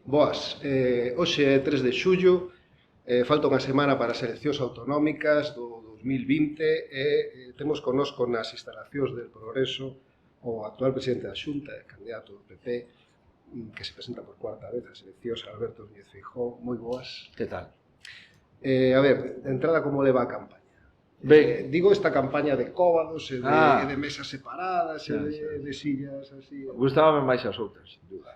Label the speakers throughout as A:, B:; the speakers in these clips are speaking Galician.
A: Boas, hoxe é 3 de xullo, falta unha semana para as eleccións autonómicas do 2020 e temos connosco nas instalacións del Progreso o actual presidente da Xunta e candidato do PP que se presenta por cuarta vez ás eleccións, Alberto Núñez Feijóo. Moi boas.
B: Que tal?
A: A ver, de entrada, como leva a campaña? Digo esta campaña de cóvados e de mesas separadas e de sillas así.
B: Gustábame máis as outras, sin duda.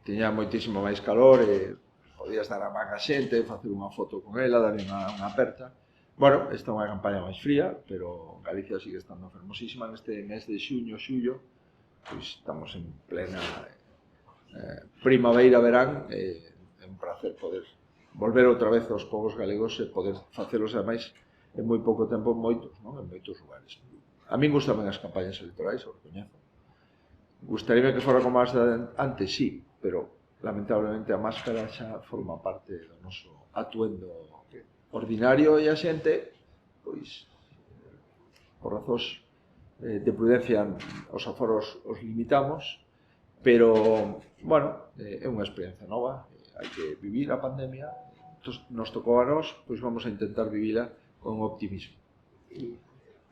B: Tiña moitísimo máis calor e podías dar a man a xente, facer unha foto con ela, darlle unha aperta. Bueno, esta é unha campaña máis fría, pero Galicia sigue estando fermosísima neste mes de xuño, xullo. Pois estamos en plena primavera-verán e é un placer poder volver outra vez aos povos galegos e poder facelos ademais en moi pouco tempo moitos, non? En moitos lugares. A min gustan as campañas electorais, o recoñezo. Gustaríame que fora como as de antes, sí, pero lamentablemente a máscara xa forma parte do noso atuendo ordinario e a xente, pois, por razóns de prudencia, os aforos os limitamos, pero, bueno, é unha experiencia nova, hai que vivir a pandemia, nos tocou a nós, pois vamos a intentar vivila con optimismo.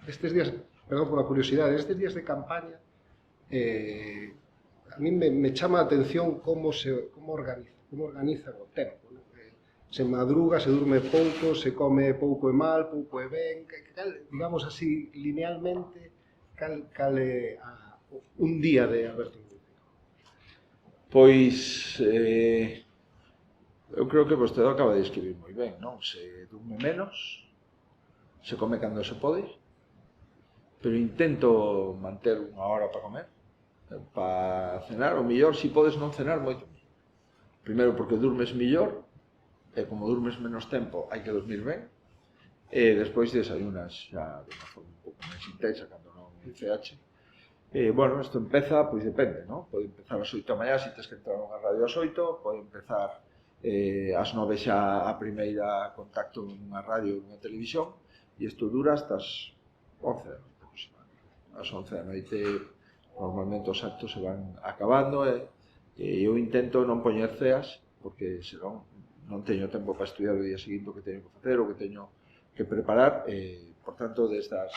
A: Estes días, perdón por a curiosidade, estes días de campaña, a mí me chama a atención como organizan o tempo, ¿no? Se madruga, se durme pouco, se come pouco e mal, pouco e ben, digamos así, linealmente, cal é un día de Alberto Núñez Feijóo?
B: Pois, eu creo que vostede acaba de escribir moi ben, non? Se durme menos, se come cando se pode, pero intento manter unha hora para comer, para cenar, o mellor, se podes non cenar moito. Primeiro porque durmes mellor, e como durmes menos tempo, hai que dormir ben, e despois desayunas xa de unha forma un pouco máis intensa, cando non en CH. Bueno, isto empeza, pois depende, non? Pode empezar ás 8 da mañá, se tens que entrar nunha radio ás 8, pode empezar ás 9 xa a primeira contacto nunha radio ou nunha televisión, e isto dura hasta as 11 da noite aproximadamente. As 11 da noite normalmente os actos se van acabando e eu intento non poñer ceas porque senón non teño tempo para estudiar o día seguinte o que teño que facer, o que teño que preparar por tanto, desde as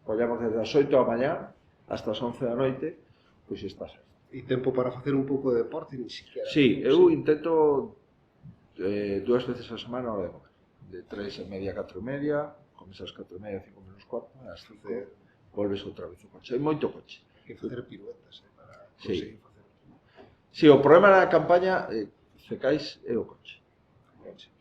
B: 8 da mañá hasta as 11 da noite pois está certo.
A: E tempo para facer un pouco de deporte ni siquiera?
B: Sí, eu intento 2 veces a semana a hora de comer, de 3:30 a 4:30, comes ás 4:30, 5 menos cuarto, ás 5 volves outra vez ao coche. Hai moito coche.
A: Que facer piruetas para conseguir facer.
B: Sí, o problema na campaña cecais é o coche.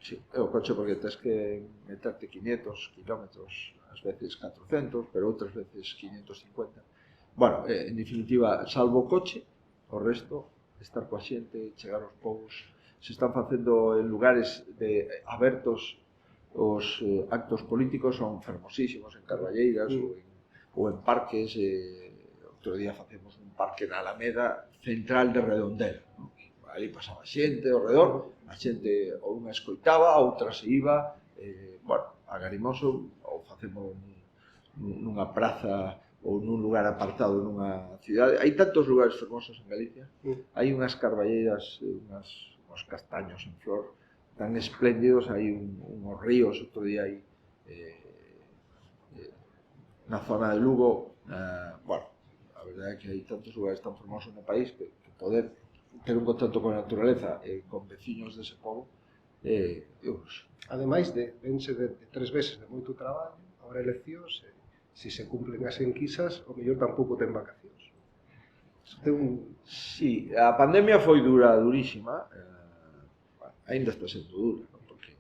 B: Sí, é o coche porque tens que meterte 500 kilómetros, ás veces 400, pero outras veces 550. Bueno, en definitiva, salvo o coche, o resto, estar coa xente, chegar aos povos, se están facendo en lugares abertos os actos políticos, son fermosísimos en Carballeiras ou en parques. Outro día facemos un parque na Alameda central de Redondela, non? Ali pasaba xente ao redor, a xente ou unha escoitaba, a outra se iba, bueno, agarimoso, ou facemos nunha praza ou nun lugar apartado nunha cidade. Hai tantos lugares fermosos en Galicia, hai unhas carballeiras, uns castaños en flor tan espléndidos, hai uns ríos, outro día hai na zona de Lugo, bueno, a verdade é que hai tantos lugares tan fermosos no país que poder ter un contacto con a naturaleza e con veciños dese pobo
A: ademais vense de 3 veces de moito traballo, ahora eleccións, se se cumplen as enquisas, o mellor tampouco ten vacacións.
B: Sí, a pandemia foi durísima, ainda está sendo dura, porque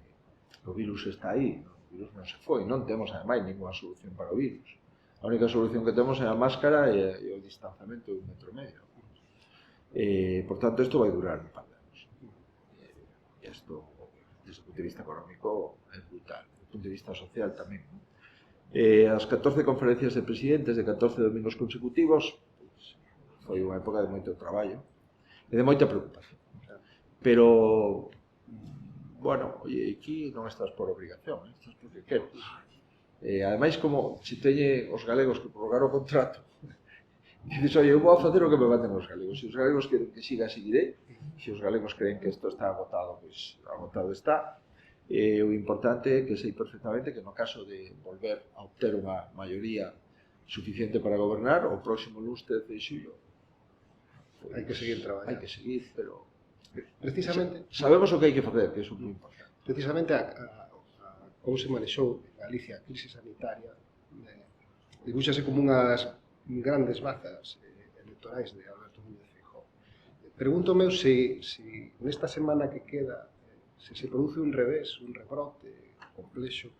B: o virus está aí, o virus non se foi, non temos ademais ninguna solución para o virus. A única solución que temos é a máscara e o distanciamento de 1,5 metros. Por tanto, isto vai durar un par de anos. E isto, desde o punto de vista económico, é brutal. Desde o punto de vista social tamén. As 14 conferencias de presidentes de 14 domingos consecutivos foi unha época de moito traballo e de moita preocupación. Pero, bueno, aquí non estás por obrigación, estás porque queres. Ademais, como se teñe os galegos que prorrogar o contrato, dices, oi, eu vou a facer o que me manden os galegos. Se os galegos queren que siga, seguirei. Se os galegos creen que isto está agotado, pois agotado está. O importante é que sei perfectamente que no caso de volver a obter unha maioría suficiente para gobernar, o próximo lunes 13 de xullo,
A: Hai que seguir traballando.
B: Hai que seguir, pero
A: Precisamente,
B: sabemos o que hai que facer, que é moi importante.
A: precisamente como se manexou en Galicia a crise sanitaria, dibúxase como unhas grandes bazas electorais de Alberto Núñez Feijóo. Pregúntome se nesta semana que queda, se produce un revés, un rebrote complexo,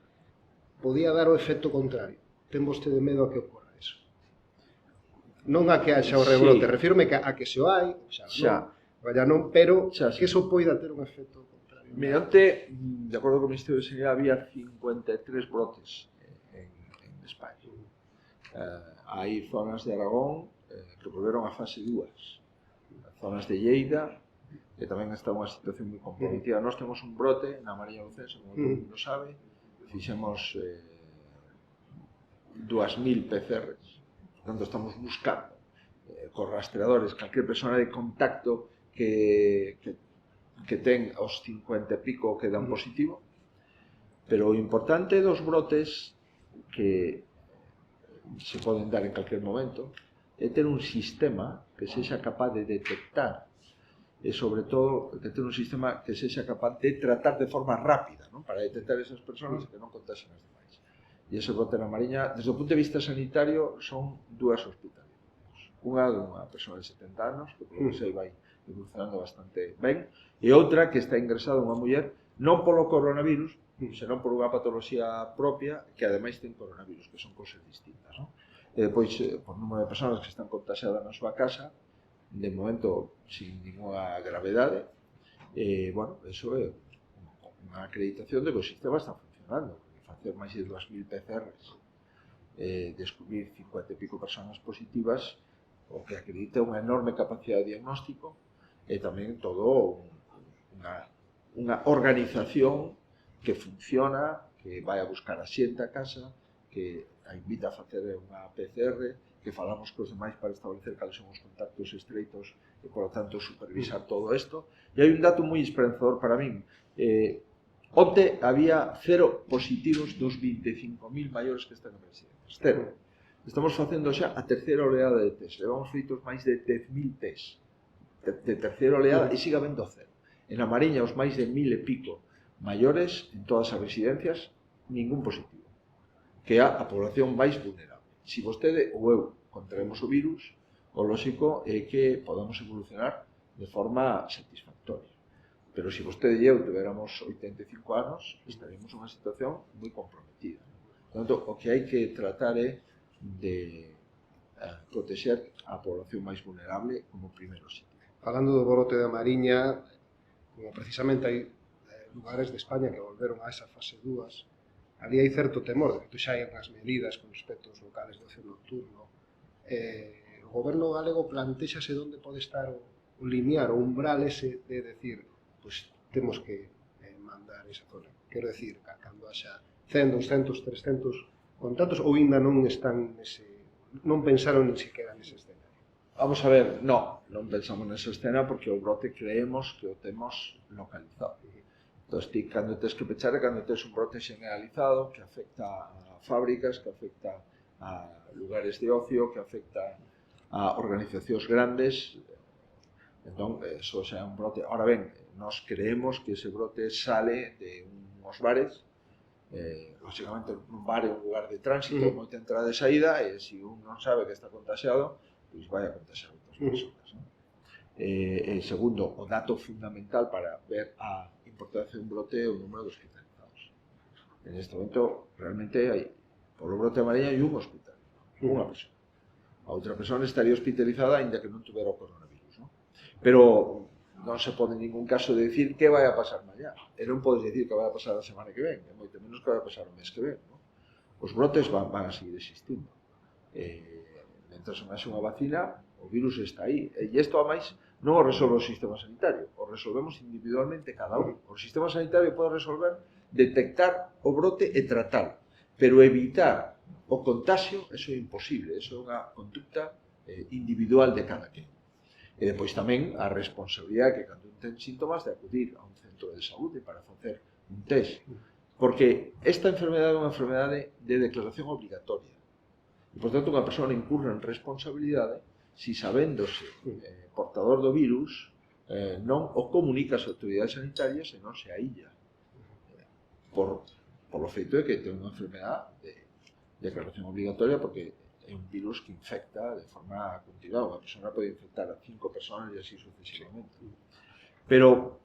A: podía dar o efecto contrario. Ten vostede medo a que ocorra iso? Non a que haxa o rebrote, refírome a que se o hai, non, pero que iso poida ter un efecto contrario.
B: Mediante, de acordo co Ministerio de Sanidade, había 53 brotes en España. Hai zonas de Aragón que volveron a fase 2, zonas de Lleida, que tamén está unha situación moi comprometida. Nós temos un brote na Mariña Lucense, como todo mundo sabe, fixemos 2.000 PCRs, por tanto estamos buscando cos rastreadores calquer persona de contacto que ten os 50 e pico que dan positivo, pero o importante dos brotes que se poden dar en calquer momento é ter un sistema que sexa capaz de detectar e, sobre todo, que ter un sistema que sexa capaz de tratar de forma rápida, non? Para detectar esas persoas que non contaxen as demais. E ese brote na Mariña, desde o punto de vista sanitario, son 2 hospitalizacións. Unha dunha persoa de 70 anos, que polo que sei vai evolucionando bastante ben, e outra que está ingresada unha muller non polo coronavirus, senón por unha patoloxía propia que ademais ten coronavirus, que son cousas distintas, non? E depois, por número de persoas que están contaxadas na súa casa, de momento sin ninguna gravedade, bueno, eso é unha acreditación de que o sistema está funcionando, porque facer máis de 2.000 PCRs, descubrir 50 e pico persoas positivas, o que acredita unha enorme capacidade de diagnóstico e tamén todo unha organización que funciona, que vai a buscar a xente a casa, que a invita a facer unha PCR, que falamos cos demais para establecer cales son os contactos estreitos e, por lo tanto, supervisar todo isto. E hai un dato moi esperanzador para min. Onte había 0 positivos dos 25.000 maiores que están en residencias. 0. Estamos facendo xa a terceira oleada de test. Levamos feitos máis de 10.000 test de terceira oleada e siga habendo 0. En a Mariña, os máis de 1.000 e pico maiores, en todas as residencias, ningún positivo, que é a población máis vulnerable. Se vostede ou eu contraemos o virus, o lógico é que podamos evolucionar de forma satisfactoria. Pero se vostede e eu tiveramos 85 anos, estaremos nunha situación moi comprometida. Por tanto, o que hai que tratar é de protexer a población máis vulnerable como primeiro sitio.
A: Falando do brote da Mariña, como precisamente hai lugares de España que volveron a esa fase 2, ali hai certo temor, de que xa hai unhas medidas con respecto aos locales de ocio nocturno. O goberno galego plantexase onde pode estar o limiar, o umbral ese de decir, pois temos que mandar esa zona. Quero decir, cando haxa 100, 200, 300 contactos, ou ainda non están non pensaron ni siquiera nese escenario.
B: Vamos a ver, non pensamos nesa escena porque o brote creemos que o temos localizado. Entón, cando tens que pechar, cando tens un brote generalizado que afecta a fábricas, que afecta a lugares de ocio, que afecta a organizacións grandes, entón, eso xa é un brote. Ahora ben, nós creemos que ese brote sale de unhos bares, lógicamente un bar é un lugar de tránsito, moita entrada e saída, e se un non sabe que está contaxiado, pois vai a contaxiar outras persoas, non? Segundo, o dato fundamental para ver a importancia de un brote é o número de hospitalizados. En este momento, realmente, hai, polo brote de Mariña, hai un hospital, unha persona. A outra persona estaría hospitalizada aínda que non tuvera o coronavirus, non? Pero non se pode en ningún caso decir que vai a pasar mañá. E non podes decir que vai a pasar a semana que ven, e moito menos que vai a pasar o mes que ven, non? Os brotes van a seguir existindo. Mentre non haxe unha vacina, o virus está aí. E isto, a máis, non o resolve o sistema sanitario, o resolvemos individualmente cada un. O sistema sanitario pode resolver detectar o brote e tratalo, pero evitar o contagio, eso é imposible, eso é unha conducta individual de cada quen. E depois tamén a responsabilidade que cando un ten síntomas de acudir a un centro de saúde para facer un test. Porque esta enfermedade é unha enfermedade de declaración obligatoria. E, por tanto, unha persoa incurre en responsabilidade si sabéndose portador do virus non o comunica ás autoridades sanitarias e non se aílla polo feito de que ten unha enfermedade de declaración obligatoria, porque é un virus que infecta de forma continuada. Unha persona pode infectar a 5 personas e así sucesivamente. Pero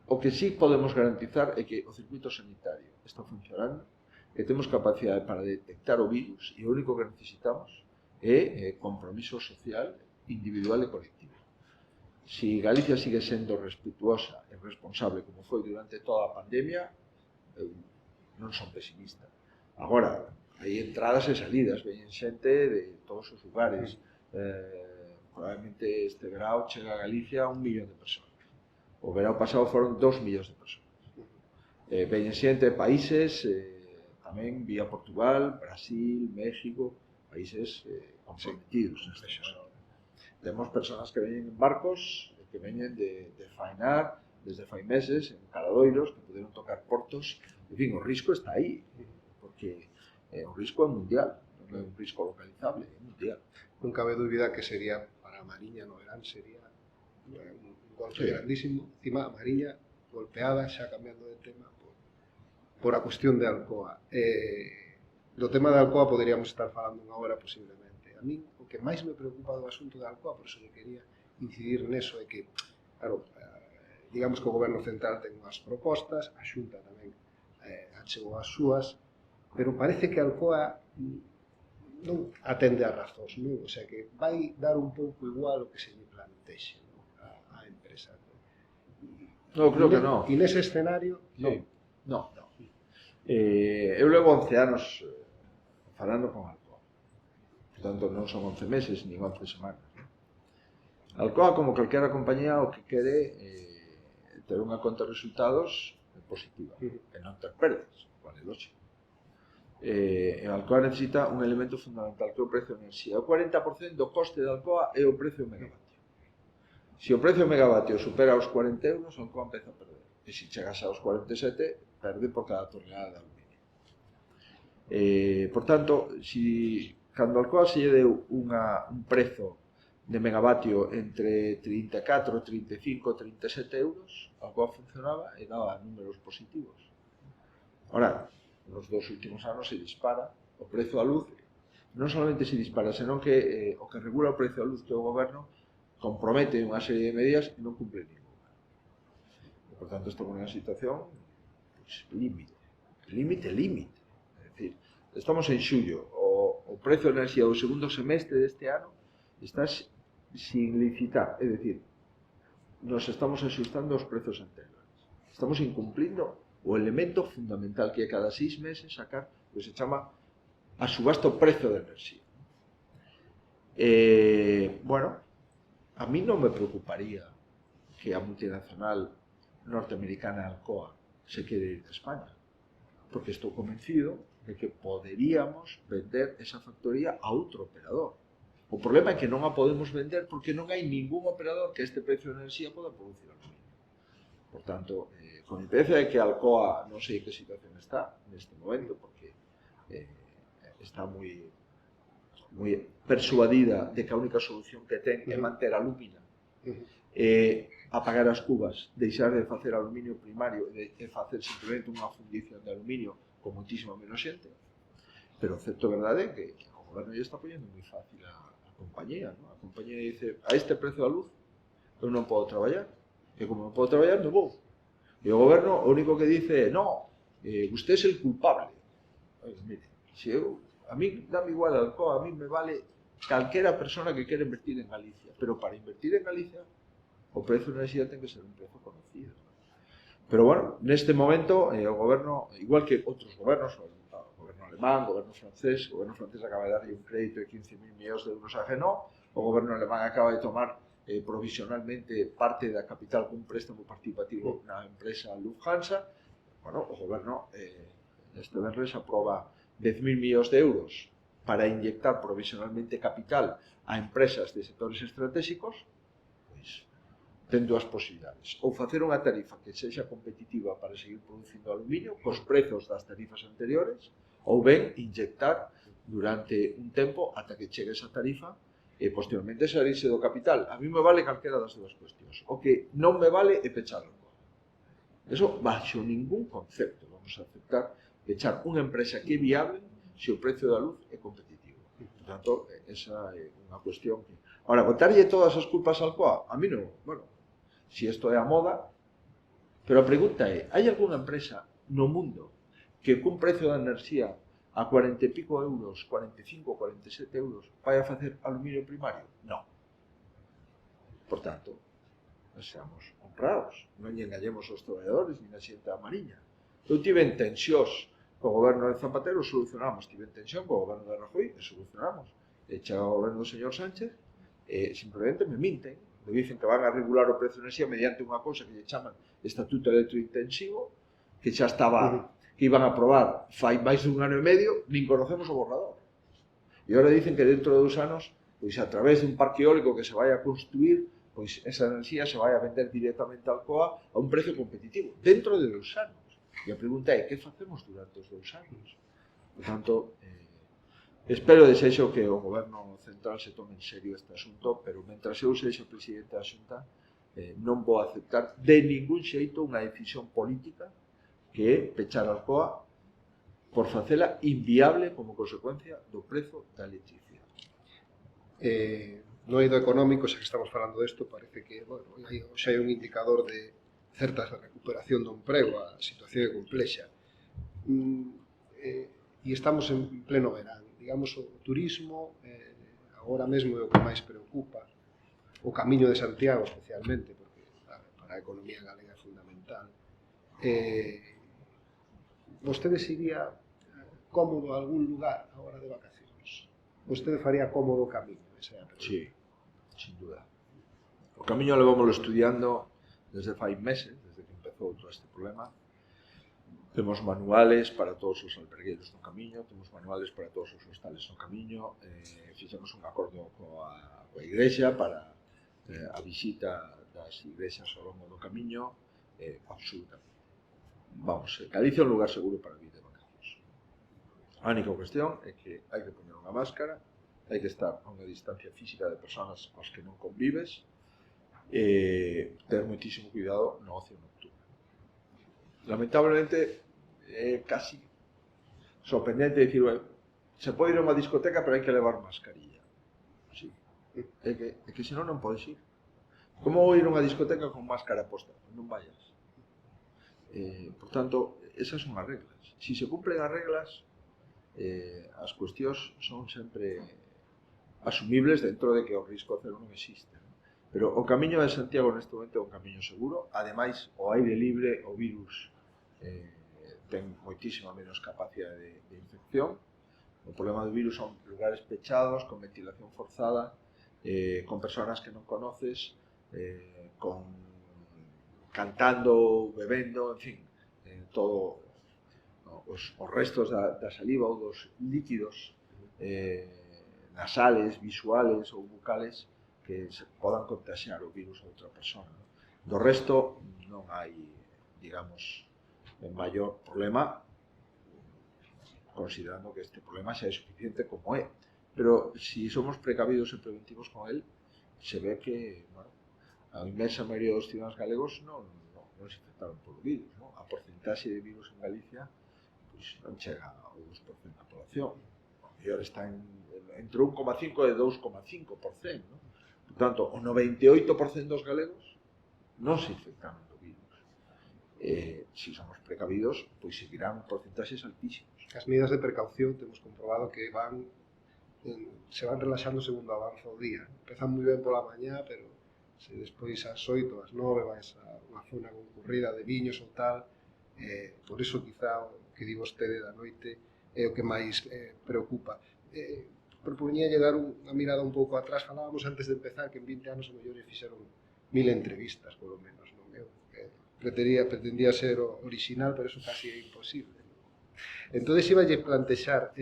B: o que sí podemos garantizar é que o circuito sanitario está funcionando, que temos capacidade para detectar o virus e o único que necesitamos é compromiso social, individual e colectivo. Si Galicia sigue sendo respetuosa e responsable como foi durante toda a pandemia, eu non son pesimista. Agora, hai entradas e salidas, veñen xente de todos os lugares. Probablemente este verao chega a Galicia 1 millón de persoas. O verao pasado foron 2 millóns de persoas. Veñen xente de países, tamén vía Portugal, Brasil, México, países comprometidos neste momento. Temos persoas que veñen en barcos, que veñen de faenar desde fai meses, en caladoiros, que puderon tocar portos. En fin, o risco está aí, porque o risco é mundial, non é un risco localizable, é mundial.
A: Non cabe dúbida que sería, para a Mariña no verán, sería un golpe grandísimo. Encima, a Mariña golpeada, xa cambiando de tema, por a cuestión de Alcoa. Do tema de Alcoa poderíamos estar falando unha hora posiblemente. A mí, o que máis me preocupa do asunto de Alcoa, por iso que quería incidir neso, é que, claro, digamos que o goberno central ten unhas propostas, a Xunta tamén achegou as súas, pero parece que Alcoa non atende a razóns, non? O sea, que vai dar un pouco igual o que se lle plantexe, non? A empresa.
B: Non, creo que non.
A: E nese escenario, non.
B: Non. Eu levo 11 anos falando con Alcoa. Por tanto, non son 11 meses, nin 11 semanas. Alcoa, como calquera compañía, o que quere ter unha conta de resultados positiva, e non ter perdas, cual é lógico. Alcoa necesita un elemento fundamental, que é o precio de enerxía. O 40% do coste de Alcoa é o precio do megavatio. Se o precio do megavatio supera os 40 euros, Alcoa empeza a perder. E se chegas aos 47, perde por cada tonelada de aluminio. Por tanto, cando Alcoa se lle deu un prezo de megavatio entre 34, 35, 37 euros, Alcoa funcionaba e daba números positivos. Ahora, nos 2 últimos anos se dispara o prezo da luz, non solamente se dispara, senón que o que regula o prezo da luz, que o goberno, compromete unha serie de medidas e non cumple ninguna. E, por tanto, estamos nunha situación límite. É dicir, estamos en xullo, o prezo de enerxía do segundo semestre deste ano está sin licitar, é dicir, nos estamos axustando aos prezos anteriores. Estamos incumplindo o elemento fundamental, que é cada 6 meses sacar o que se chama a subasta o prezo de enerxía. Bueno, a mí non me preocuparía que a multinacional norteamericana Alcoa se quere ir de España, porque estou convencido de que poderíamos vender esa factoría a outro operador. O problema é que non a podemos vender porque non hai ningún operador que a este precio de enerxía poda producir aluminio. Por tanto, con independencia de que Alcoa non sei que situación está neste momento, porque está moi persuadida de que a única solución que ten é manter a lúmina, apagar as cubas, deixar de facer aluminio primario e facer simplemente unha fundición de aluminio con moitísima menos xente. Pero o certo verdade é que o goberno lle está poñendo moi fácil a compañía, ¿no? A compañía dice, a este prezo da luz eu non podo traballar, e como non podo traballar non vou. E o goberno o único que dice é, no, usted é el culpable. Mire, a mí dame igual Alcoa, a mí me vale calquera persona que quere invertir en Galicia, pero para invertir en Galicia o prezo de enerxía ten que ser un prezo conocido. Pero bueno, neste momento o goberno, igual que outros gobernos, o goberno alemán, o goberno francés acaba de darlle un crédito de 15.000 millóns de euros a Renault, o goberno alemán acaba de tomar provisionalmente parte da capital cun préstamo participativo na empresa Lufthansa. Bueno, o goberno este venres aproba 10.000 millóns de euros para inyectar provisionalmente capital a empresas de sectores estratégicos. pois ten dúas posibilidades. Ou facer unha tarifa que sexa competitiva para seguir producindo aluminio cos prezos das tarifas anteriores, ou ben inyectar durante un tempo ata que chegue esa tarifa e posteriormente salirse do capital. A mí me vale calquera das dúas cuestións. O que non me vale é pecharlo. Eso, baixo ningún concepto, vamos a aceptar pechar unha empresa que é viable se o precio da luz é competitivo. Por tanto, esa é unha cuestión que... Ahora, botarlle todas as culpas al Alcoa, a mí non, bueno, si isto é a moda, pero a pregunta é, hai algunha empresa no mundo que cun precio da enerxía a 40 e pico euros, 45, 47 euros, vai a facer aluminio primario? Non. Por tanto, seamos honrados, non lle engañemos aos traballadores ni a xente da Mariña. Eu tive tensións co goberno de Zapatero, solucionamos, tive tensión co goberno de Rajoy, e solucionamos. E chega o goberno do señor Sánchez, e simplemente me minten, me dicen que van a regular o precio de enerxía mediante unha cousa que lle chaman Estatuto Electrointensivo, que xa estaba, que iban a aprobar fai máis dun ano e medio, nin conocemos o borrador. E agora dicen que dentro de 2 anos, pois a través dun parque eólico que se vai a construir, pois esa enerxía se vai a vender directamente ao Alcoa a un precio competitivo, dentro de 2 anos. E a pregunta é, que facemos durante os 2 anos? Por tanto, espero desexo que o goberno central se tome en serio este asunto, pero mentras eu sexa presidente da Xunta, non vou aceptar de ningún xeito unha decisión política que é pechar a Alcoa por facela inviable como consecuencia do prezo da electricidade.
A: No eido económico, xa que estamos falando desto, parece que, bueno, xa hai un indicador de certa recuperación do emprego, a situación é complexa. E estamos en pleno verán. Digamos, o turismo agora mesmo é o que máis preocupa, o Camiño de Santiago especialmente, porque para a economía galega é fundamental. Vostedes iría cómodo a algún lugar a hora de vacacións? Vostede faría cómodo o Camiño?
B: Sí, sin duda. O Camiño levámoslo estudiando desde fai meses, desde que empezou todo este problema. Temos manuales para todos os albergueiros no Camiño, temos manuales para todos os hostales no Camiño, fixemos un acordo coa Igrexa para a visita das igrexas ao longo do Camiño, absolutamente. Vamos, Galicia é un lugar seguro para vir de vacacións. A única cuestión é que hai que poner unha máscara, hai que estar a unha distancia física de persoas aos que non convives, e ter moitísimo cuidado no ocio nocturno. Lamentablemente, é casi sorprendente dicir, se pode ir a unha discoteca, pero hai que levar mascarilla. Sí. É que senón non podes ir. Como vou ir a unha discoteca con máscara posta? Non vayas. Por tanto, esas son as reglas. Si se cumplen as reglas, as cuestións son sempre asumibles dentro de que o risco cero non existe. Pero o Camiño de Santiago neste momento é un camiño seguro, ademais o aire libre, o virus ten moitísima menos capacidade de infección. O problema do virus son lugares pechados, con ventilación forzada, con persoas que non conoces, cantando, bebendo, en fin, todo os restos da saliva ou dos líquidos nasales, visuales ou bucales que se podan contagiar o virus a outra persona. Do resto, non hai, digamos, maior problema, considerando que este problema xa é suficiente como é. Pero, se somos precavidos e preventivos con el, se ve que, bueno, a inmensa maioría dos ciudadanos galegos non se infectaron polo virus, non? A porcentaxe de virus en Galicia pois, non chega ao 2% da población. O mellor está entre 1,5 e 2,5%, non? Por tanto, o 98% dos galegos non se infectaron do virus. Se somos precavidos, pois seguirán porcentaxes altísimos.
A: As medidas de precaución temos comprobado que se van relaxando segundo avanza o día. Empezan moi ben pola mañá, pero se despois ás 8, ás 9 vais a unha zona concurrida de viños ou tal, por iso quizá o que di vostede da noite é o que máis preocupa. Propoñíalle dar unha mirada un pouco atrás, falábamos antes de empezar que en 20 anos a mellores fixeron 1000 entrevistas, polo menos, non? Pretendía ser original, pero eso casi é imposible. Entón, iba a plantexar,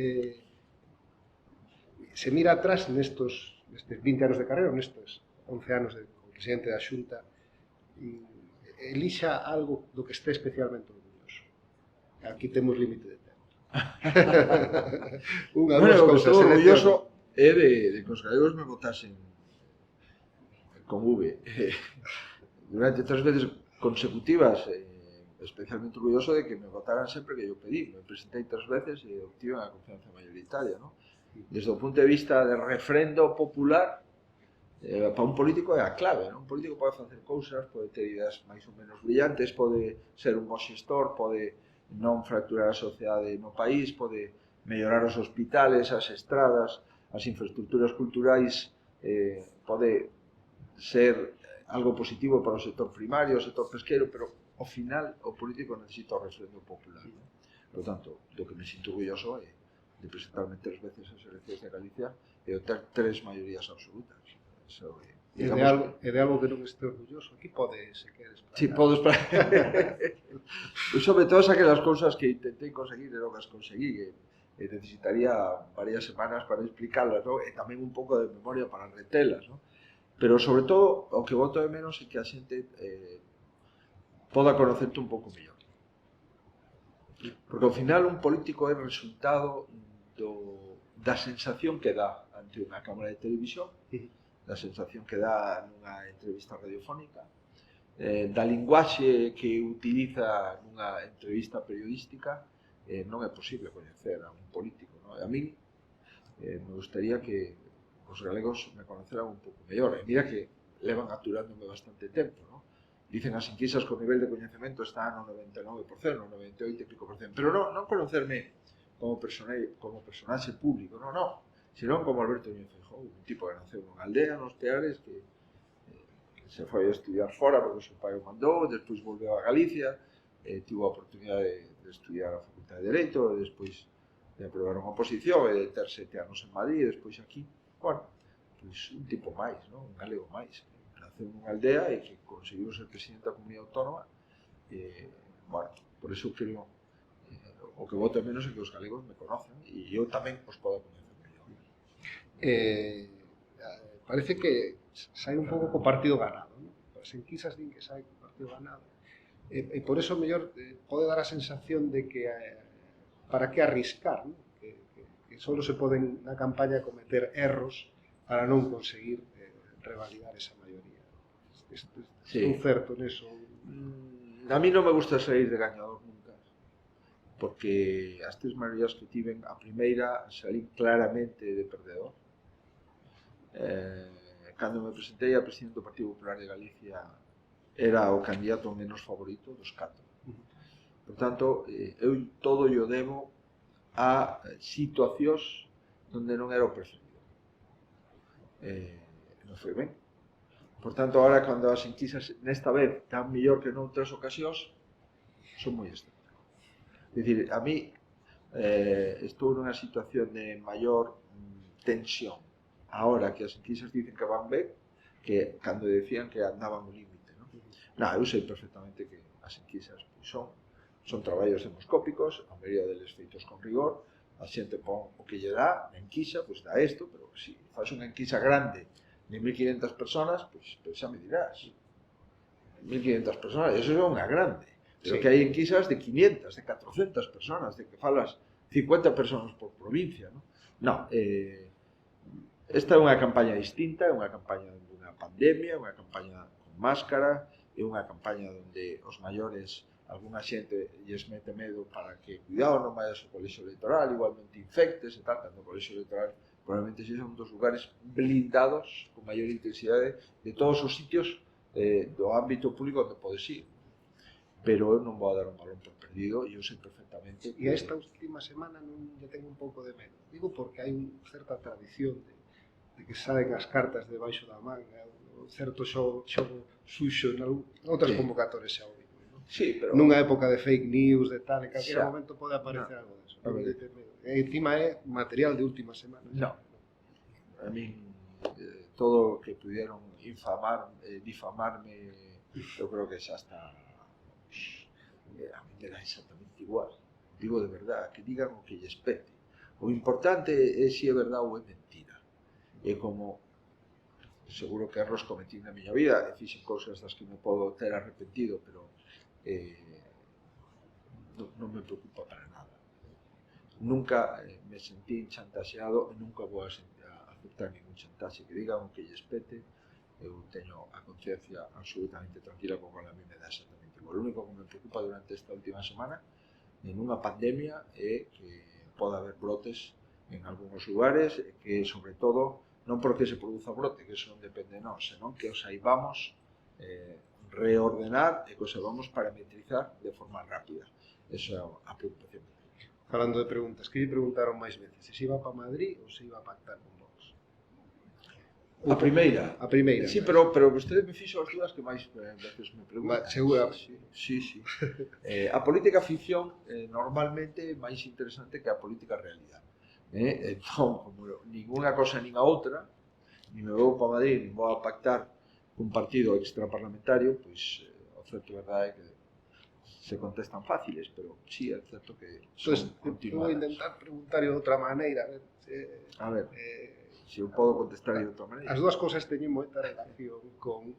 A: se mira atrás nestes 20 anos de carrera, nestes 11 anos de presidente da Xunta, elixa algo do que este especialmente orgulloso. Aquí temos límite de tempo. Unha,
B: Bueno,
A: dúas
B: o que
A: cousas,
B: estou orgulloso
A: selección.
B: é de que os galegos me votasen con V durante 3 veces consecutivas, especialmente orgulloso de que me votaran sempre que yo pedí. Me presentei 3 veces e obtive a confianza mayoritaria, ¿no? Desde o punto de vista de refrendo popular, para un político é a clave, ¿no? Un político pode facer cousas, pode ter ideas máis ou menos brillantes, pode ser un bo xestor, pode non fracturar a sociedade no país, pode mellorar os hospitales, as estradas, as infraestructuras culturais, pode ser algo positivo para o sector primario, o sector pesquero, pero ao final o político necesita o refrendo popular, ¿no? Por tanto, do que me sinto orgulloso é de presentarme 3 veces as eleccións de Galicia e o ter 3 maiorías absolutas. Eso,
A: E de algo que non este orgulloso, aquí pode, se queres,
B: si, podes para... Sobre todo aquelas cousas que intentei conseguir e non as conseguí, e necesitaría varias semanas para explicarlas, ¿no? E tamén un pouco de memoria para retelas, ¿no? Pero sobre todo o que boto de menos é que a xente poda conocerte un pouco mellor. Porque ao final un político é resultado da sensación que dá ante unha cámara de televisión, da sensación que dá nunha entrevista radiofónica, da linguaxe que utiliza nunha entrevista periodística. Non é posible coñecer a un político, ¿no? A mí me gustaría que os galegos me conoceran un pouco mellor. E mira que levan aturándome bastante tempo, ¿no? Dicen as enquisas que o nivel de coñecemento está no 99%, no 98 e pico por cento. Pero non conocerme como personaxe público, non, senón como Alberto Núñez Feijóo, un tipo que naceu nunha aldea, nos Peares, que se foi a estudiar fora porque o seu pai o mandou, despois volveu a Galicia, tivo a oportunidade de estudiar a Facultade de Dereito, e despois de aprobar unha oposición e de ter 7 anos en Madrid, e despois aquí. Bueno, pois un tipo máis, non? Un galego máis. Naceu nunha aldea e que conseguiu ser presidente da comunidade autónoma. Bueno, por eso creo o que voto menos é que os galegos me conocen e eu tamén os podo conocer mellor.
A: Parece que sai un pouco co partido ganado, non? As enquisas din que sai co partido ganado. E por eso mellor pode dar a sensación de que para que arriscar, non? Que só se poden na campaña cometer erros para non conseguir revalidar esa maioría. Estou certo neso?
B: A mí non me gusta sair de gañador nunca, porque as 3 maiorías que tiven, a primeira salí claramente de perdedor. Cando me presentei a presidente do Partido Popular de Galicia era o candidato menos favorito dos 4. Por tanto, eu todo yo debo a situacións onde non era o preferido. Non foi ben. Por tanto, agora, cando as enquisas nesta vez tan mellor que noutras ocasións, son moi escéptico. É dicir, a mí estou nunha situación de maior tensión agora que as enquisas dicen que van ben que cando decían que andaban no límite, non? Eu sei perfectamente que as enquisas son traballos demoscópicos, a maioría deles feitos con rigor, a xente pon o que lle dá, a enquisa, pois dá isto, pero se faz unha enquisa grande de 1.500 personas, pois xa me dirás, 1.500 personas, eso é unha grande, pero que hai enquisas de 500, de 400 personas, de que falas 50 personas por provincia, non? Esta é unha campaña distinta, é unha campaña dunha pandemia, unha campaña con máscara, é unha campaña onde os maiores, algunha xente lles mete medo para que, cuidado, non vayas ao colexio electoral, igualmente infectes e tal, cando o colexio electoral probablemente sexa un dos lugares blindados con maior intensidade de todos os sitios do ámbito público onde podes ir. Pero eu non vou a dar un balón por perdido e eu sei perfectamente que...
A: E esta última semana non lle tengo un pouco de medo. Digo porque hai unha certa tradición de que saen as cartas debaixo da manga, un certo xogo suxo en outras convocatorias xa o digo, non?
B: Sí, pero...
A: Nunha época de fake news, de tal, en calquera momento pode aparecer algo deso. E encima é material de última semana.
B: Non. A min, todo o que pudieron difamarme, eu creo que xa está... A mí me dá exactamente igual. Digo de verdad, que digan o que lles pete. O importante é se é verdade ou é mentira. É como seguro que erros cometín na miña vida e fixen cousas das que me podo ter arrepentido, pero non me preocupa para nada. Nunca me sentí chantaxeado e nunca vou a aceptar ningún chantaxe que digan o que lle espete. Eu teño a conciencia absolutamente tranquila con a mí me dá exactamente igual. O único que me preocupa durante esta última semana en unha pandemia é que poda haber brotes en algúns lugares e que, sobre todo, non porque se produza brote, que eso non depende de nós, senón que os saibamos reordenar e que os saibamos parametrizar de forma rápida. Esa é a preocupación.
A: Falando de preguntas, que lle preguntaron máis veces? Se iba para Madrid ou se iba a pactar con Vox?
B: A primeira.
A: A primeira.
B: Sí, pero vostede me fixo as dúas que máis veces me preguntan.
A: Seguramente.
B: Sí. A política ficción normalmente é máis interesante que a política realidade. Entón, como ninguna cosa nin a outra, nin me vou para Madrid, nin vou a pactar cun partido extraparlamentario, pois o certo verdade é que se contestan fáciles, pero sí, é certo que son continuadas.
A: Vou intentar preguntar de outra maneira.
B: A ver, se eu podo contestar de outra maneira.
A: As dúas cousas teñen moita relación con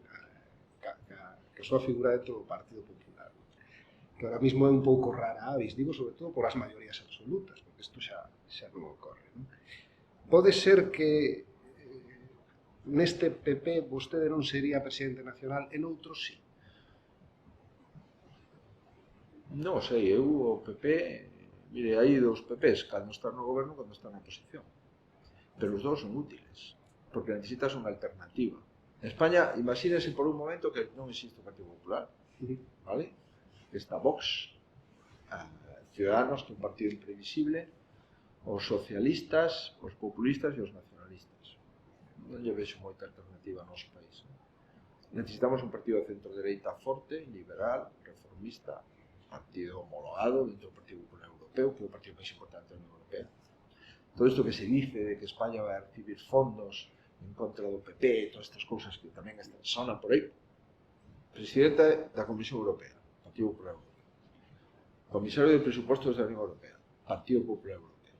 A: a súa figura dentro do Partido Popular, que ahora mismo é un pouco rara avis, digo sobre todo por as maiorías absolutas, porque isto xa non ocorre. Non? Pode ser que neste PP vostede non sería presidente nacional, en outros sí.
B: Non sei, eu o PP, mire, hai dos PPs, cando están no goberno, cando están na oposición. Pero os dous son útiles, porque necesitas unha alternativa. En España, imagínese por un momento que non existe o Partido Popular, vale? Está Vox, Ciudadanos, que é un partido imprevisible, os socialistas, os populistas e os nacionalistas. Non lle vexo moita alternativa no noso país. Necesitamos un partido de centro-dereita forte, liberal, reformista, partido homologado dentro do Partido Popular Europeo, que é o partido máis importante da Unión Europea. Todo isto que se dice de que España vai a recibir fondos en contra do PP, todas estas cousas que tamén sonan por aí. Presidente da Comisión Europea, Partido Popular Europeo. Comisario de Presupostos da Unión Europea, Partido Popular Europeo.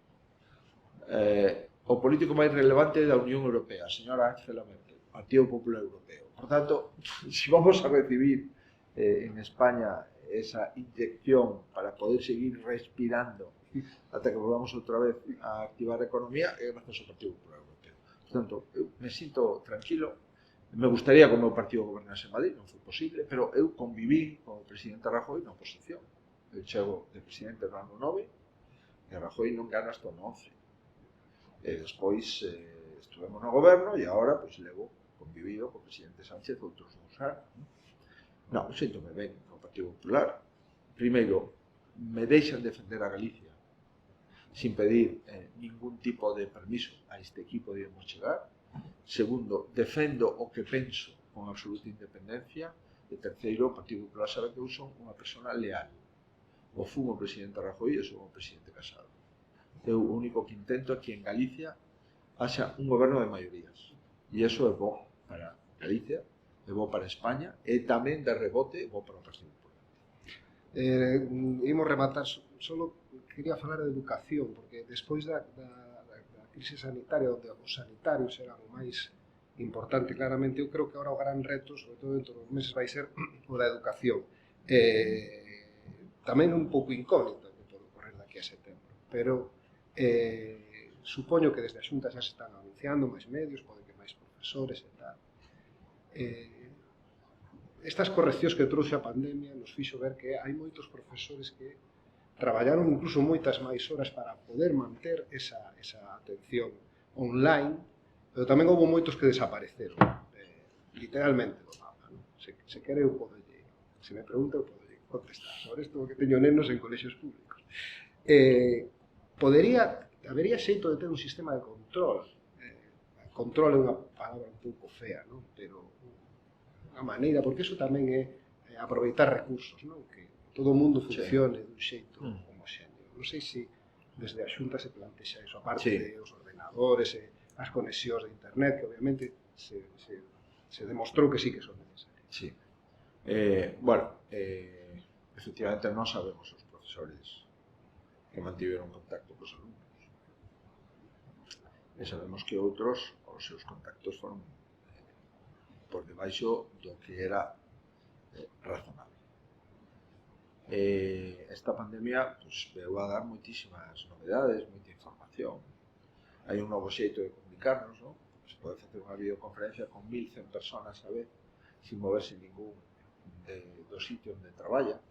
B: O político máis relevante da Unión Europea, a señora Angela Merkel, Partido Popular Europeo. Por tanto, se vamos a recibir en España esa inyección para poder seguir respirando ata que volvamos outra vez a activar a economía, é gracias ao Partido Popular Europeo. Por tanto, eu me sinto tranquilo. Me gustaría que o meu partido gobernase en Madrid, non foi posible, pero eu conviví con o presidente Rajoy na oposición. Eu chego de presidente no ano 9 e Rajoy non gana hasta o 11. E despois estuvemos no goberno e agora levo convivido co presidente Sánchez outros 2 anos. Non, síntome ben no Partido Popular. Primeiro, me deixan defender a Galicia sin pedir ningún tipo de permiso a este equipo de irmos chegar. Segundo, defendo o que penso con absoluta independencia. E terceiro, o Partido Popular sabe que eu son unha persona leal. O fun o presidente Rajoy e son o presidente Casado. Eu o único que intento é que en Galicia haxa un goberno de maiorías. E iso é bo para Galicia, é bo para España e tamén de rebote é bo para o Partido Popular.
A: Imos rematar, solo quería falar de educación, porque despois da crise sanitaria, onde os sanitarios eran o máis importante, claramente, eu creo que agora o gran reto, sobre todo dentro dos meses, vai ser o da educación. Tamén un pouco incógnito que pode ocorrer daqui a setembro, pero supoño que desde a Xunta xa se están anunciando máis medios, pode que máis profesores e tal. Estas correccións que trouxe a pandemia nos fixo ver que hai moitos profesores que traballaron incluso moitas máis horas para poder manter esa atención online, pero tamén houve moitos que desapareceron, literalmente do mapa. Non? Se quere, eu podo lle, se me pregunta, eu podo lle contestar sobre isto, porque teño nenos en colexios públicos. Habería xeito de ter un sistema de control. Control é unha palabra un pouco fea, non? Pero unha maneira, porque iso tamén é aproveitar recursos, non? Que todo o mundo funcione dun xeito homoxéneo. Non sei se desde a Xunta se plantexa iso, aparte dos ordenadores e as conexións de internet, que obviamente se demostrou que sí que son necesarias.
B: Sí. Efectivamente non sabemos os profesores que mantiveron contacto cos alumnos. E sabemos que outros, os seus contactos foron debaixo do que era razonable. Esta pandemia pues, veu a dar moitísimas novedades, moita información. Hai un novo xeito de comunicarnos, non? Se pode facer unha videoconferencia con 1100 personas a vez, sin moverse ningún do sitio onde traballa.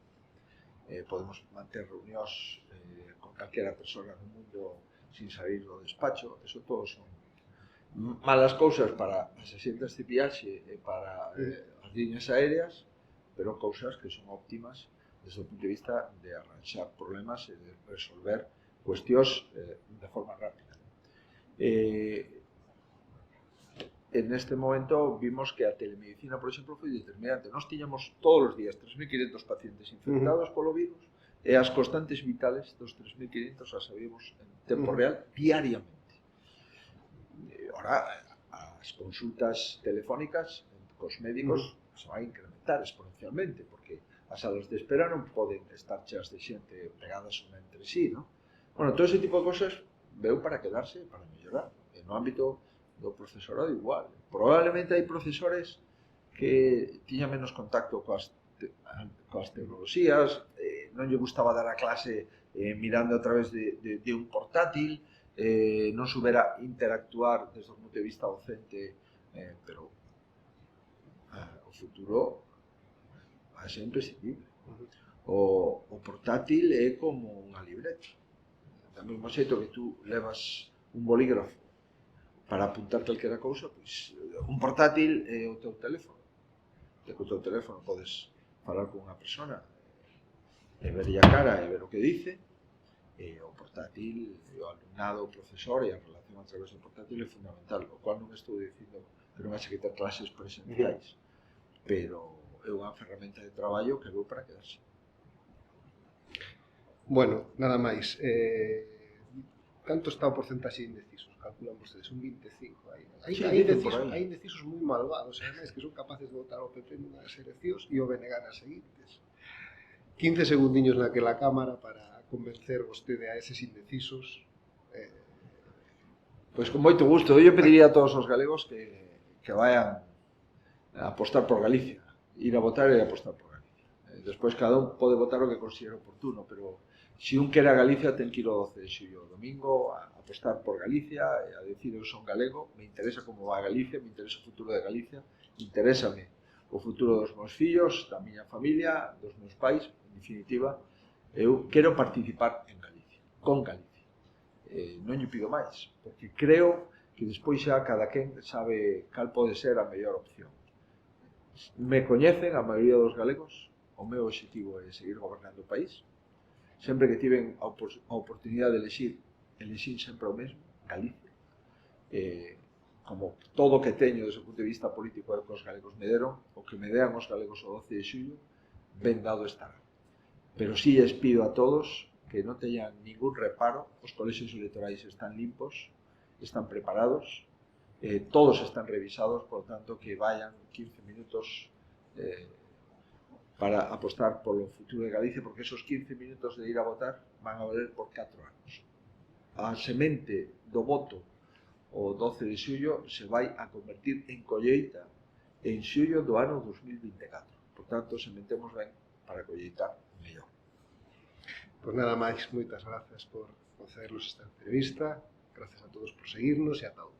B: Podemos manter reunións con calquera persona do mundo sin salir do despacho. Eso todo son malas cousas para as axendas de viaxe e para as liñas aéreas, pero cousas que son óptimas desde o punto de vista de arranxar problemas e de resolver cuestións de forma rápida. En este momento vimos que a telemedicina, por exemplo, foi determinante. Nós tiñamos todos os días 3.500 pacientes infectados polo virus e as constantes vitales dos 3.500 as sabíamos en tempo real diariamente. Ahora, as consultas telefónicas cos médicos se van a incrementar exponencialmente, porque as salas de espera non poden estar cheas de xente pegadas unha entre sí, non? Bueno, todo ese tipo de cosas veu para quedarse, para mellorar. E no ámbito do profesorado igual. Probablemente hai profesores que tiñan menos contacto coas tecnoloxías, non lle gustaba dar a clase mirando a través de un portátil, non soubera interactuar desde o punto de vista docente, pero o futuro vai ser imprescindible. O portátil é como unha libreta. Da mesmo xeito que tú levas un bolígrafo para apuntar calquera cousa, pois un portátil é o teu teléfono. Co teu teléfono podes falar con unha persona e verlle a cara e ver o que dice, e o portátil, o alumnado, o profesor e a relación a través do portátil é fundamental, o cual non estou dicindo que non haxe que ter clases presenciais, pero é unha ferramenta de traballo que veu para quedarse.
A: Bueno, nada máis. Canto está o porcentaxe de indecisos? Calculan vostedes, un 25. Hai indecisos moi malvados, ademais, que son capaces de votar o PP nunhas eleccións e o BNG nas seguintes. 15 segundiños naquela cámara para convencer vostede a eses indecisos.
B: Pois con moito gusto. Eu pediría a todos os galegos que vayan a apostar por Galicia, ir a votar e apostar por Galicia. Despois cada un pode votar o que considere oportuno, pero se un quere a Galicia ten que ir o 12 de xullo, o domingo, a apostar por Galicia e a decir eu son galego, me interesa como va a Galicia, me interesa o futuro de Galicia, interésame o futuro dos meus fillos, da miña familia, dos meus pais, en definitiva, eu quero participar en Galicia, con Galicia. Non lle pido máis, porque creo que despois xa cada quen sabe cal pode ser a mellor opción. Me coñecen a maioría dos galegos, o meu objetivo é seguir gobernando o país. Sempre que tiven a oportunidade de elexir sempre o mesmo, Galicia. Como todo o que teño desde o punto de vista político é que os galegos me deron, o que me dean os galegos o 12 de xullo, ben dado estará. Pero sí les pido a todos que non teñan ningún reparo, os colexios electorais están limpos, están preparados, todos están revisados, por tanto que vayan 15 minutos para apostar polo futuro de Galicia, porque esos 15 minutos de ir a votar van a valer por 4 anos. A semente do voto o 12 de xullo se vai a convertir en colleita en xullo do ano 2024. Por tanto, sementemos ben para colleitar mellor.
A: Pois nada máis, moitas grazas por concedernos esta entrevista, grazas a todos por seguirnos e ata outra.